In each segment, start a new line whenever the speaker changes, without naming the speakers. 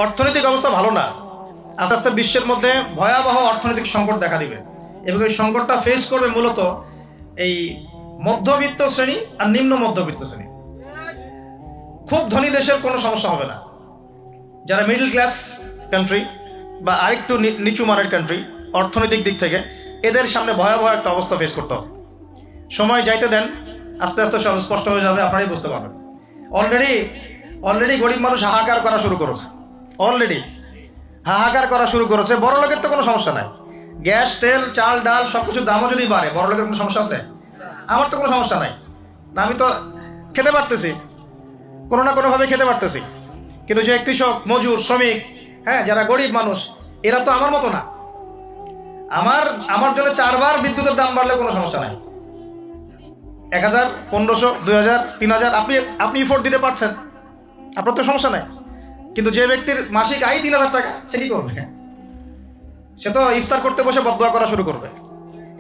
অর্থনৈতিক অবস্থা ভালো না, আস্তে আস্তে বিশ্বের মধ্যে ভয়াবহ অর্থনৈতিক সংকট দেখা দিবে এবং এই সংকটটা ফেস করবে মূলত এই মধ্যবিত্ত শ্রেণী আর নিম্ন মধ্যবিত্ত শ্রেণী। খুব ধনী দেশের কোনো সমস্যা হবে না, যারা মিডল ক্লাস কান্ট্রি বা আরেকটু নিচু মানের কান্ট্রি অর্থনৈতিক দিক থেকে, এদের সামনে ভয়াবহ একটা অবস্থা ফেস করতে হবে। সময় যাইতে দেন, আস্তে আস্তে সব স্পষ্ট হয়ে যাবে, আপনারাই বুঝতে পারবেন। অলরেডি গরিব মানুষ হাহাকার করা শুরু করেছে, হাহাকার করা শুরু করেছে। বড় লোকের তো কোনো সমস্যা নাই, গ্যাস তেল চাল ডাল সবকিছুর দামও যদি বাড়ে, বড় লোকের কোনো সমস্যা আছে? আমার তো কোনো সমস্যা নাই, না আমি তো খেতে পারতেছি, কোনো না কোনোভাবে খেতে পারতেছি। কিন্তু যে কৃষক মজুর শ্রমিক, হ্যাঁ, যারা গরিব মানুষ, এরা তো আমার মতো না। আমার জন্য 4 বার বিদ্যুতের দাম বাড়লে কোনো সমস্যা নাই। 1000, 1500, 2000, 3000 আপনি ইফোর্ট দিতে পারছেন, আপনার তো সমস্যা নাই। কিন্তু যে ব্যক্তির মাসিক আয় 3000 টাকা, সে কি করবে? সে তো ইফতার করতে বসে বদদোয়া করা শুরু করবে।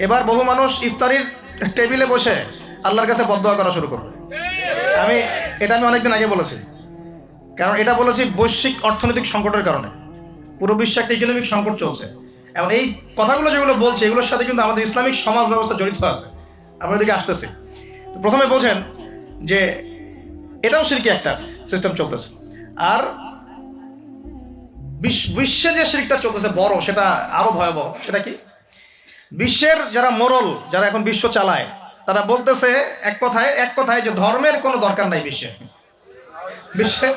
এবার বহু মানুষ ইফতারির টেবিলে বসে আল্লাহর কাছে বদদোয়া করা শুরু করবে। এটা আমি অনেকদিন আগে বলেছি, কারণ এটা বলেছি বৈশ্বিক অর্থনৈতিক সংকটের কারণে। পুরো বিশ্বে একটা ইকোনমিক সংকট চলছে। এবং এই কথাগুলো যেগুলো বলছে, এগুলোর সাথে কিন্তু আমাদের ইসলামিক সমাজ ব্যবস্থা জড়িত আছে। আমরা দিকে আসতেছি। প্রথমে বোঝেন যে এটাও শিরকি একটা সিস্টেম চলতেছে। আর বিশ্বে যে শিরকটা চলতেছে বড়, সেটা আরো ভয়াবহ। সেটা কি? বিশ্বের যারা মোরল, যারা এখন বিশ্ব চালায়, তারা বলতেছে এক কথায় যে ধর্মের কোনো দরকার নাই। বিশ্বে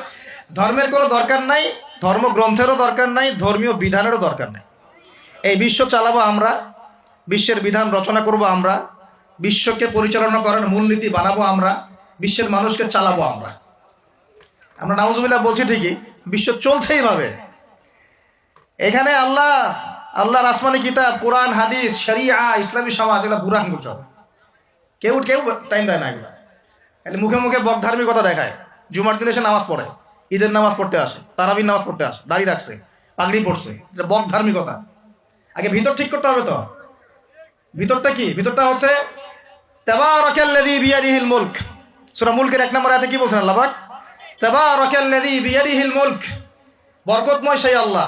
ধর্মের কোনো দরকার নাই, ধর্মগ্রন্থেরও দরকার নাই, ধর্মীয় বিধানেরও দরকার নাই। এই বিশ্ব চালাবো আমরা, বিশ্বের বিধান রচনা করব আমরা, বিশ্বকে পরিচালনা করার মূলনীতি বানাবো আমরা, বিশ্বের মানুষকে চালাবো আমরা। নাউজুবিল্লাহ বলছি ঠিকই, বিশ্ব চলছে এইভাবে। এখানে আল্লাহর আসমানি কিতাব, কোরআন, হাদিস, শরিয়া, ইসলামী সমাজ, এগুলো বুড়ান করতে কেউ টাইম দেয় না। এগুলো মুখে মুখে বক ধার্মিকতা দেখায়। জুমার দিনে সে নামাজ পড়ে, ঈদের নামাজ পড়তে আসে, তারাবির নামাজ পড়তে আসে, দাড়ি রাখছে, পাগড়ি পড়ছে, এটা বক ধার্মিকতা। আগে ভিতর ঠিক করতে হবে। তো ভিতরটা কি? ভিতরটা হচ্ছে তাবারাকাল্লাযী বিয়াদিহিল মুলক। সূরা মুলকের 1 নম্বর আয়াতে কি বলছেন আল্লাহ পাক? তাবারাকাল্লাযী বিয়াদিহিল মুলক, বরকতময় সেই আল্লাহ।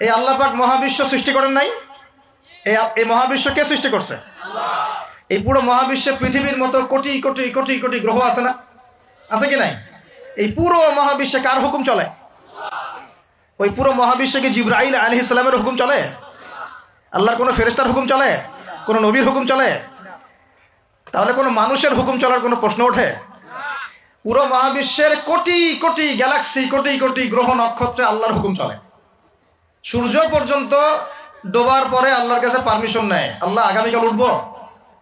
এই আল্লাহ পাক মহাবিশ্ব সৃষ্টি করেন নাই? এই মহাবিশ্ব কে সৃষ্টি করছে? এই পুরো মহাবিশ্বে পৃথিবীর মতো কোটি কোটি কোটি কোটি গ্রহ আছে না? আছে কি নাই? এই পুরো মহাবিশ্বে কার হুকুম চলে? ওই পুরো মহাবিশ্বে কি জিবরাইল আলাইহিস সালামের হুকুম চলে? আল্লাহর কোনো ফেরেশতার হুকুম চলে? কোনো নবীর হুকুম চলে? তাহলে কোনো মানুষের হুকুম চলার কোনো প্রশ্ন ওঠে? পুরো মহাবিশ্বের কোটি কোটি গ্যালাক্সি, কোটি কোটি গ্রহ নক্ষত্রে আল্লাহর হুকুম চলে। সূর্য পর্যন্ত ডোবার পরে আল্লাহর কাছে পারমিশন নেয়, আল্লাহ আগামীকাল উঠবো,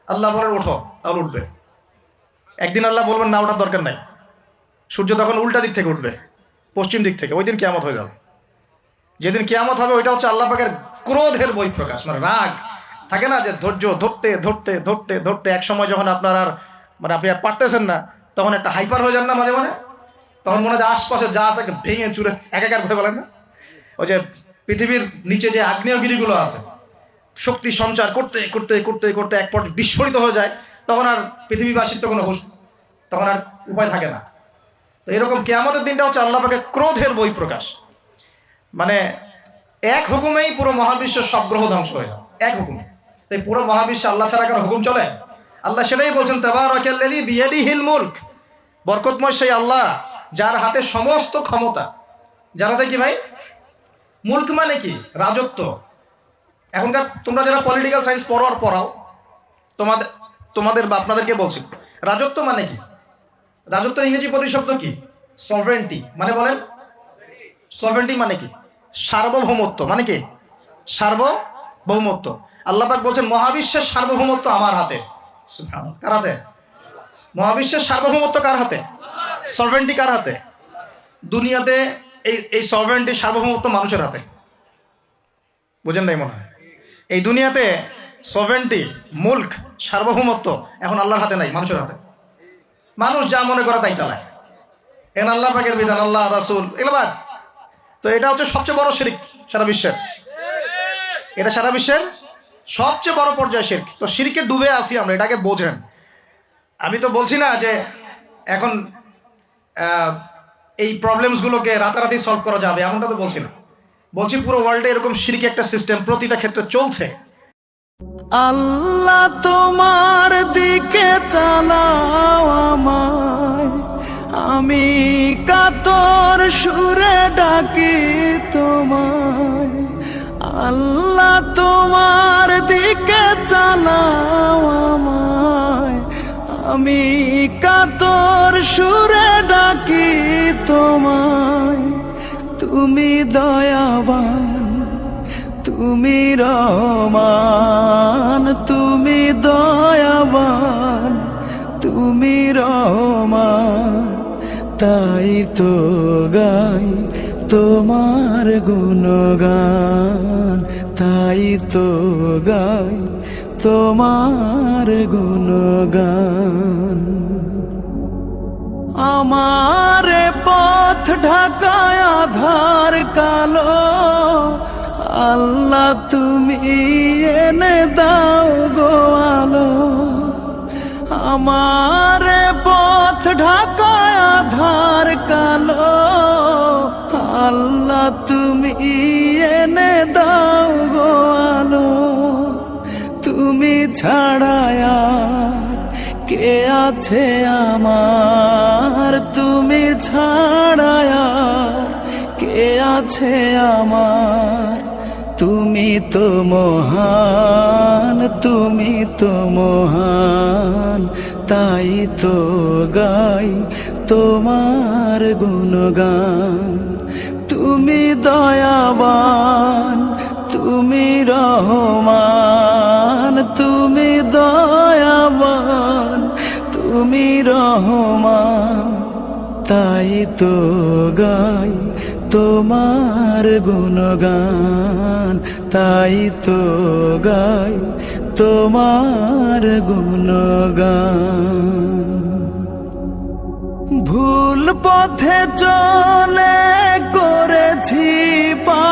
আল্লাহ বলেন ওঠো, তাহলে উঠবে। একদিন আল্লাহ বলবেন না, ওঠার দরকার নাই। সূর্য তখন উল্টা দিক থেকে উঠবে, পশ্চিম দিক থেকে। ওই দিন কিয়ামত হয়ে যাবে। যেদিন কিয়ামত হবে, ওইটা হচ্ছে আল্লাহ পাকের ক্রোধের বহিঃপ্রকাশ, মানে রাগ। থাকে না যে ধৈর্য ধরতে ধরতে ধরতে ধরতে এক সময় যখন আপনার আর আপনি আর পারতেছেন না, তখন একটা হাইপার হয়ে যান না মাঝে মাঝে? তখন মনে হয় আশপাশে যা আছে ভেঙে চুরে একাকার করে বলেন না? ওই যে পৃথিবীর নিচে যে আগ্নেয়গিরিগুলো আছে, শক্তি সঞ্চার করতে করতে করতে করতে এক পর্যায়ে বিস্ফোরিত হয়ে যায়, তখন আর পৃথিবীবাসীর তো কোনো হুঁশ, তখন আর উপায় থাকে না। তো এরকম কিয়ামতের দিনটা হচ্ছে আল্লাহ পাকের ক্রোধের বহিঃপ্রকাশ। মানে এক হুকুমেই পুরো মহাবিশ্বের সব গ্রহ ধ্বংস হয়ে যাবে, এক হুকুমে। তাই পুরো মহাবিশ্বে আল্লাহ ছাড়া কারো হুকুম চলে? আল্লাহ সেটাই বলছেন, তাবারাকাল্লাযী বিয়াদিহিল মুলক, বরকতময় সেই আল্লাহ যার হাতে সমস্ত ক্ষমতা। যার হাতে কি ভাই? মুলক মানে কি? রাজত্ব। এখনকার তোমরা যারা পলিটিক্যাল সায়েন্স পড়াও, তোমাদের বা আপনাদেরকে বলছি, রাজত্ব মানে কি? রাজত্বের ইংরেজি প্রতিশব্দ কি? সভরেন্টি। মানে বলেন, সভরেন্টি মানে কি? সার্বভৌমত্ব। মানে কি? সার্বভৌমত্ব। আল্লাহ পাক বলছেন মহাবিশ্বের সার্বভৌমত্ব আমার হাতে। কার হাতে? মহাবিশ্বের সার্বভৌমত্ব কার হাতে? সভরেন্টি কার হাতে? দুনিয়াতে এই সভরেন্টি, সার্বভৌমত্ব মানুষের হাতে। বুঝেন নাই মনে হয়? এই দুনিয়াতে সভরেন্টি, মুলক, সার্বভৌমত্ব এখন আল্লাহর হাতে নাই, মানুষের হাতে। মানুষ যা মনে করে তাই চালায়। এখন আল্লাহ পাকের বিধান, আল্লাহ রাসূল, এগুলো বাদ। তো এটা হচ্ছে সবচেয়ে বড় শিরক সারা বিশ্বের। এটা সারা বিশ্বের সবচেয়ে বড় পর্যায়ে শিরক। তো শিরকে ডুবে আছি আমরা, এটাকে বোঝেন। আমি তো বলছি না যে এখন এই প্রবলেমস গুলোকে রাতারাতি সলভ করা যাবে এমনটা তো বলছি না, বলছি পুরো ওয়ার্ল্ডে এরকম শিরকি একটা সিস্টেম প্রতিটা ক্ষেত্রে চলছে।
আল্লাহ তোমার দিকে চালাও আমায়, আমি কাতর সুরে ডাকি তোমায়। আল্লাহ তোমার দিকে চালাও আমায়, আমি কাতর সুরে ডাকি তোমায়। তুমি দয়াবান, তুমি রহমান, তুমি দয়াবান, তুমি রহমান। তাই তো গাই তোমার গুণগান, তাই তো গাই তোমার গুণগান। আমার পথ ঢাকায় আধার কালো, আল্লাহ তুমি এনে দাও গো আলো। আমার পথ ঢাকায় আধার কালো, আল্লাহ তুমি এনে দাও গো আলো। তুমি ছাড়ায় আর কে আছে আমার, তুমি ছাড়ায় আর কে আছে আমার। তুমি তো মহান, তুমি তো মহান, তাই তো গাই তোমার গুণগান। তুমি দয়াবান, তুমি রহমান, তুমি দয়াবান, তুমি রহমান। তাই তো গাই তোমার গুণগান, তাই তো গাই তোমার গুণগান। ভুল পথে চলে করেছি পা